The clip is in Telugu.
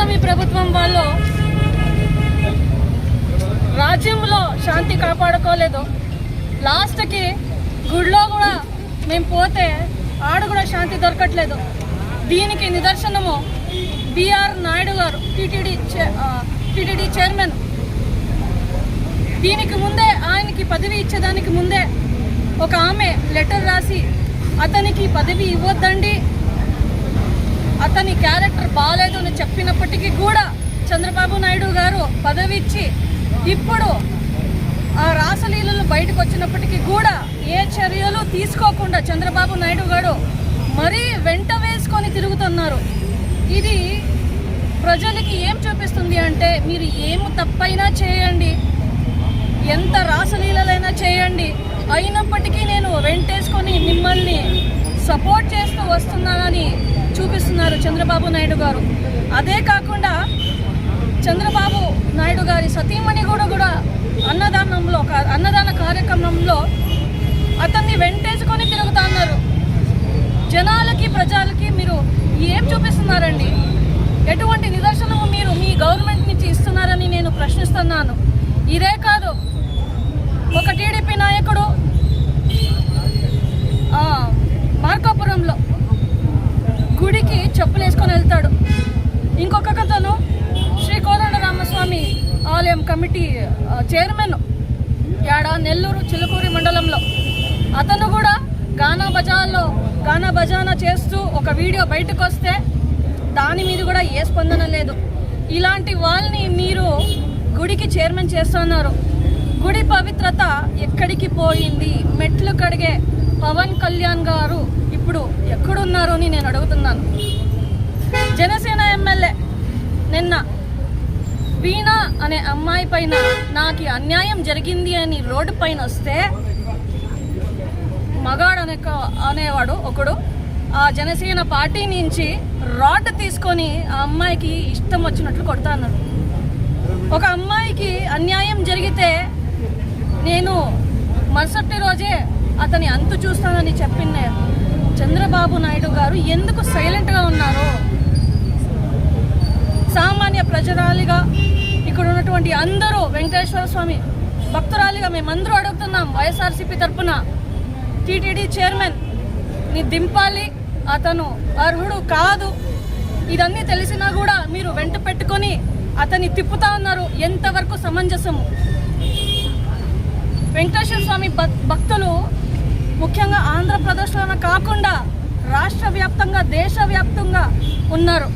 కూటమి ప్రభుత్వం వాళ్ళు రాజ్యంలో శాంతి కాపాడుకోలేదు. లాస్ట్కి గుడిలో కూడా మేము పోతే ఆడ కూడా శాంతి దొరకట్లేదు. దీనికి నిదర్శనము బిఆర్ నాయుడు గారు, టీటీడీ చైర్మన్. దీనికి ముందే ఆయనకి పదవి ఇచ్చేదానికి ముందే ఒక ఆమె లెటర్ రాసి అతనికి పదవి ఇవ్వద్దండి, అతని క్యారెక్టర్ బాగాలేదు అని చెప్పినప్పటికీ కూడా చంద్రబాబు నాయుడు గారు పదవి ఇచ్చి ఇప్పుడు ఆ రాసలీలలు బయటకు వచ్చినప్పటికీ కూడా ఏ చర్యలు తీసుకోకుండా చంద్రబాబు నాయుడు గారు మరీ వెంట వేసుకొని తిరుగుతున్నారు. ఇది ప్రజలకి ఏం చూపిస్తుంది అంటే, మీరు ఏం తప్పైనా చేయండి, ఎంత రాసలీలైనా చేయండి, అయినప్పటికీ నేను వెంటేసుకొని మిమ్మల్ని సపోర్ట్ చేస్తూ వస్తున్నానని చూపిస్తున్నారు చంద్రబాబు నాయుడు గారు. అదే కాకుండా చంద్రబాబు నాయుడు గారి సతీమణి కూడా అన్నదాన కార్యక్రమంలో అతన్ని వెంటేసుకొని తిరుగుతా ఉన్నారు. జనాలకి ప్రజలకి మీరు ఏం చూపిస్తున్నారండి? ఎటువంటి నిదర్శనము మీరు మీ గవర్నమెంట్ నుంచి ఇస్తున్నారని నేను ప్రశ్నిస్తున్నాను. ఇదే కాదు, ఒక టీడీపీ నాయకుడు మార్కాపురంలో గుడికి చెప్పులు వేసుకొని వెళ్తాడు. ఇంకొక కథను శ్రీ కోదండరామస్వామి ఆలయం కమిటీ చైర్మన్ నెల్లూరు చిలుకూరి మండలంలో అతను కూడా గానా బజానా చేస్తూ ఒక వీడియో బయటకు వస్తే దాని మీద కూడా ఏ స్పందన లేదు. ఇలాంటి వాళ్ళని మీరు గుడికి చైర్మన్ చేస్తున్నారు. గుడి పవిత్రత ఎక్కడికి పోయింది? మెట్లు కడిగే పవన్ కళ్యాణ్ గారు ఇప్పుడు ఎక్కడున్నారు అని నేను అడుగుతున్నాను. జనసేన ఎమ్మెల్యే నిన్న వీణా అనే అమ్మాయి పైన నాకు అన్యాయం జరిగింది అని రోడ్డు పైన వస్తే మగాడు అనేవాడు ఒకడు ఆ జనసేన పార్టీ నుంచి రాడ్ తీసుకొని ఆ అమ్మాయికి ఇష్టం వచ్చినట్లు కొడతాను. ఒక అమ్మాయికి అన్యాయం జరిగితే నేను మరుసటి రోజే అతని అంతు చూస్తానని చెప్పిన చంద్రబాబు నాయుడు గారు ఎందుకు సైలెంట్గా ఉన్నారు? సామాన్య ప్రజరాలిగా ఇక్కడ ఉన్నటువంటి అందరూ వెంకటేశ్వర స్వామి భక్తురాలిగా మేమందరూ అడుగుతున్నాం. వైఎస్ఆర్సీపీ తరఫున టీటీడీ చైర్మన్ ని దింపాలి, అతను అర్హుడు కాదు. ఇదన్నీ తెలిసినా కూడా మీరు వెంట పెట్టుకొని అతన్ని తిప్పుతా ఉన్నారు. ఎంతవరకు సమంజసము? వెంకటేశ్వర స్వామి భక్తులు ముఖ్యంగా ఆంధ్రప్రదేశ్లోనే కాకుండా రాష్ట్ర వ్యాప్తంగా దేశవ్యాప్తంగా ఉన్నారు.